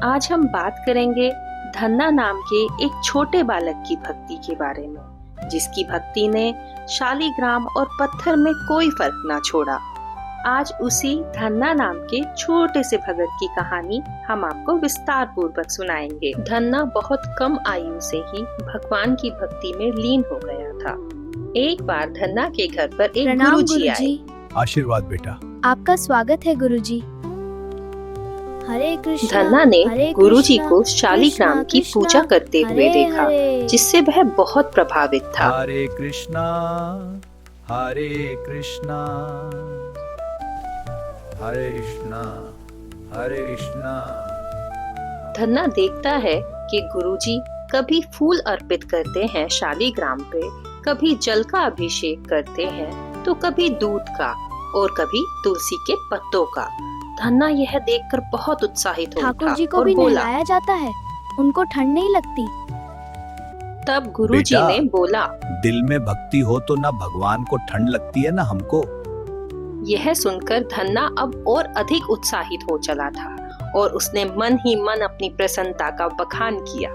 आज हम बात करेंगे धन्ना नाम के एक छोटे बालक की भक्ति के बारे में, जिसकी भक्ति ने शालिग्राम और पत्थर में कोई फर्क ना छोड़ा। आज उसी धन्ना नाम के छोटे से भगत की कहानी हम आपको विस्तार पूर्वक सुनाएंगे। धन्ना बहुत कम आयु से ही भगवान की भक्ति में लीन हो गया था। एक बार धन्ना के घर पर एक गुरुजी आए। आशीर्वाद बेटा। आपका स्वागत है गुरुजी। हरे कृष्ण। धन्ना ने गुरुजी को शालिग्राम की पूजा करते हुए देखा, जिससे वह बहुत प्रभावित था। हरे कृष्णा हरे कृष्णा हरे कृष्णा हरे कृष्णा। धन्ना देखता है कि गुरुजी कभी फूल अर्पित करते हैं शालिग्राम पे, कभी जल का अभिषेक करते हैं, तो कभी दूध का और कभी तुलसी के पत्तों का। धन्ना यह देखकर बहुत उत्साहित हो ठाकुर जी को भी नहलाया जाता है, उनको ठंड नहीं लगती। तब गुरुजी ने बोला, दिल में भक्ति हो तो ना भगवान को ठंड लगती है ना हमको। यह सुनकर धन्ना अब और अधिक उत्साहित हो चला था और उसने मन ही मन अपनी प्रसन्नता का बखान किया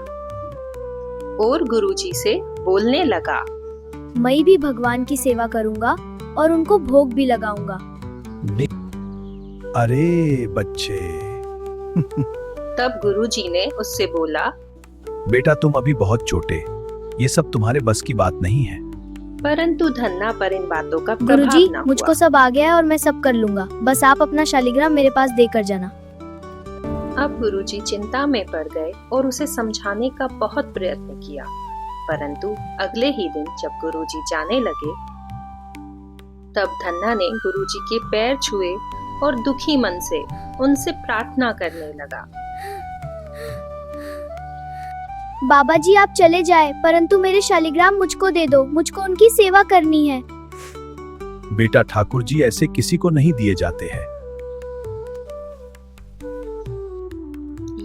और गुरुजी से बोलने लगा, मैं भी भगवान की सेवा करूंगा और उनको भोग भी लगाऊंगा। अरे बच्चे। तब गुरुजी ने उससे बोला, बेटा तुम अभी बहुत छोटे, ये सब तुम्हारे बस की बात नहीं है। परंतु धन्ना पर इन बातों का प्रभाव गुरुजी, ना हुआ। मुझको सब आ गया है और मैं सब कर लूंगा, बस आप अपना शालिग्राम मेरे पास देकर जाना। अब गुरुजी चिंता में पड़ गए और उसे समझाने का बहुत प्रयत्न किया, परंतु अगले ही दिन जब गुरुजी जाने लगे, तब धन्ना ने गुरुजी के पैर छुए और दुखी मन से उनसे प्रार्थना करने लगा। बाबा जी आप चले जाए, परंतु मेरे शालिग्राम मुझको दे दो, मुझको उनकी सेवा करनी है। बेटा ठाकुर जी ऐसे किसी को नहीं दिए जाते हैं।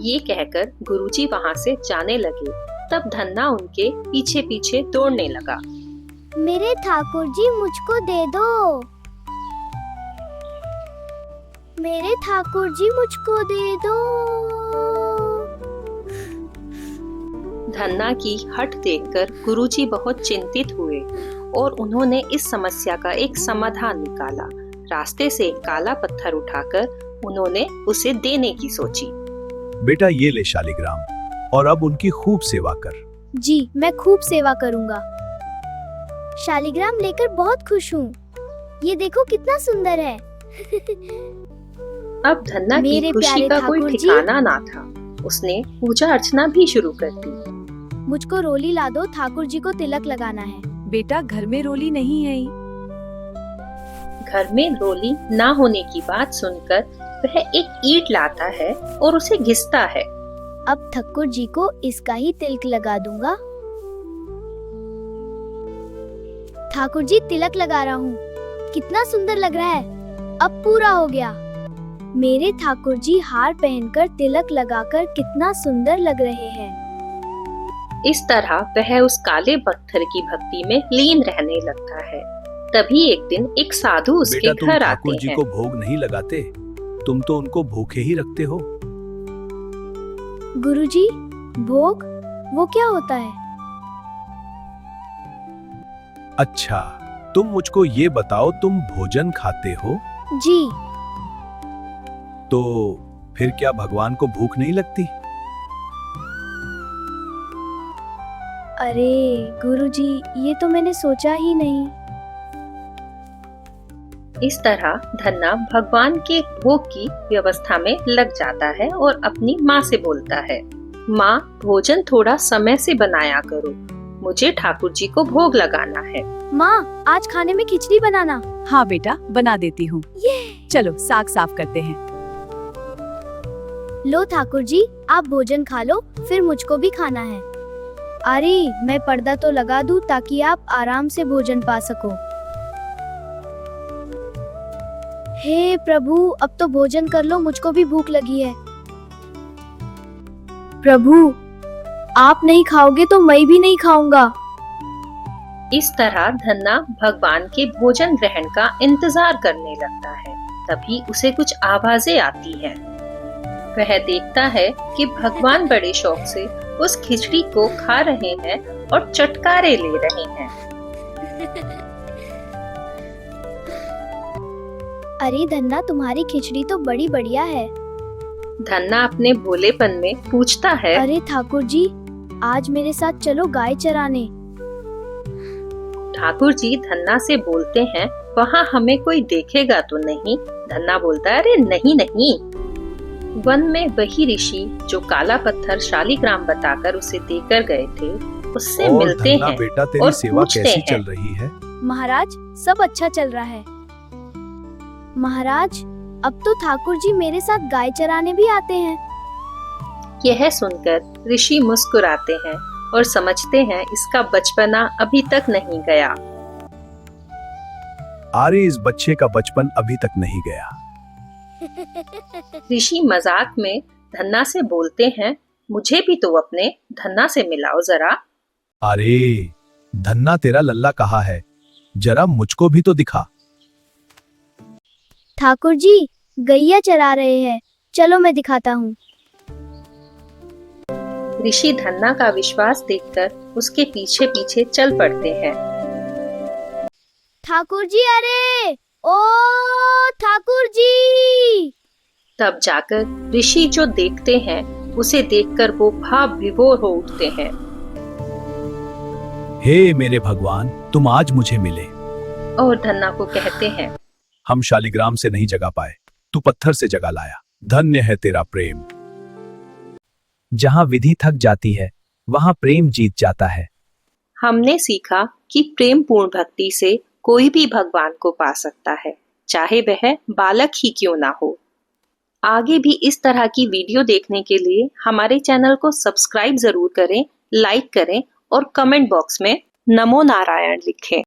ये कहकर गुरुजी वहाँ से जाने लगे। तब धन्ना उनके पीछे पीछे दौड़ने लगा। मेरे ठाकुर जी मुझको दे दो, मेरे ठाकुर जी मुझको दे दो। धन्ना की हठ देखकर गुरुजी बहुत चिंतित हुए और उन्होंने इस समस्या का एक समाधान निकाला। रास्ते से एक काला पत्थर उठाकर उन्होंने उसे देने की सोची। बेटा ये ले शालिग्राम और अब उनकी खूब सेवा कर। जी मैं खूब सेवा करूंगा। शालिग्राम लेकर बहुत खुश हूँ। ये देखो कितना सुंदर है। अब धन्ना की खुशी का कोई ठिकाना ना था। उसने पूजा अर्चना भी शुरू कर दी। मुझको रोली ला दो, ठाकुर जी को तिलक लगाना है। बेटा घर में रोली नहीं है। घर में रोली ना होने की बात सुनकर वह एक ईंट लाता है और उसे घिसता है। अब ठाकुर जी को इसका ही तिलक लगा दूंगा। ठाकुर जी तिलक लगा रहा हूँ, कितना सुंदर लग रहा है। अब पूरा हो गया। मेरे ठाकुर जी हार पहनकर तिलक लगाकर कितना सुंदर लग रहे हैं। इस तरह वह उस काले पत्थर की भक्ति में लीन रहने लगता है। तभी एक दिन एक साधु उसके बेटा तुम घर ठाकुर आते जी हैं। को भोग नहीं लगाते, तुम तो उनको भूखे ही रखते हो। गुरुजी, भोग वो क्या होता है? अच्छा तुम मुझको ये बताओ, तुम भोजन खाते हो? जी। तो फिर क्या भगवान को भूख नहीं लगती? अरे गुरुजी, ये तो मैंने सोचा ही नहीं। इस तरह धन्ना भगवान के भोग की व्यवस्था में लग जाता है और अपनी माँ से बोलता है, माँ भोजन थोड़ा समय से बनाया करो, मुझे ठाकुर जी को भोग लगाना है। माँ आज खाने में खिचड़ी बनाना। हाँ बेटा बना देती हूँ। चलो साग साफ करते हैं। लो ठाकुर जी आप भोजन खा लो, फिर मुझको भी खाना है। अरे मैं पर्दा तो लगा दूं ताकि आप आराम से भोजन पा सको। हे प्रभु अब तो भोजन कर लो, मुझको भी भूख लगी है। प्रभु आप नहीं खाओगे तो मैं भी नहीं खाऊंगा। इस तरह धन्ना भगवान के भोजन ग्रहण का इंतजार करने लगता है। तभी उसे कुछ आवाजें आती हैं। वह देखता है कि भगवान बड़े शौक से उस खिचड़ी को खा रहे हैं और चटकारे ले रहे हैं। अरे धन्ना, तुम्हारी खिचड़ी तो बड़ी बढ़िया है। धन्ना अपने भोलेपन में पूछता है, अरे ठाकुर जी, आज मेरे साथ चलो गाय चराने। ठाकुर जी धन्ना से बोलते हैं, वहाँ हमें कोई देखेगा तो नहीं? धन्ना बोलता है, अरे नहीं नहीं। वन में वही ऋषि जो काला पत्थर शालिग्राम बताकर उसे देकर गए थे, उससे और मिलते धन्ना हैं बेटा, तेरी और सेवा पूछते कैसी हैं। चल रही है? महाराज, सब अच्छा चल रहा है। महाराज, अब तो ठाकुर जी मेरे साथ गाय चराने भी आते हैं। यह सुनकर ऋषि मुस्कुराते हैं और समझते हैं इसका बचपना अभी तक नहीं गया। अरे इस बच्चे का बचपन अभी तक नहीं गया। ऋषि मजाक में धन्ना से बोलते हैं, मुझे भी तो अपने धन्ना से मिलाओ जरा। अरे धन्ना, तेरा लल्ला कहाँ है? जरा मुझको भी तो दिखा। ठाकुर जी गैया चरा रहे हैं, चलो मैं दिखाता हूँ। ऋषि धन्ना का विश्वास देखकर उसके पीछे पीछे चल पड़ते हैं। ठाकुर जी, अरे ओ ठाकुर जी! तब जाकर ऋषि जो देखते हैं उसे देखकर वो भाव विभोर हो उठते हैं। हे मेरे भगवान, तुम आज मुझे मिले। और धन्ना को कहते हैं, हम शालिग्राम से नहीं जगा पाए, तू पत्थर से जगा लाया। धन्य है तेरा प्रेम। जहाँ विधि थक जाती है, वहाँ प्रेम जीत जाता है। हमने सीखा कि प्रेम पूर्ण भक्ति से कोई भी भगवान को पा सकता है, चाहे वह बालक ही क्यों ना हो। आगे भी इस तरह की वीडियो देखने के लिए हमारे चैनल को सब्सक्राइब जरूर करें, लाइक करें और कमेंट बॉक्स में नमो नारायण लिखें।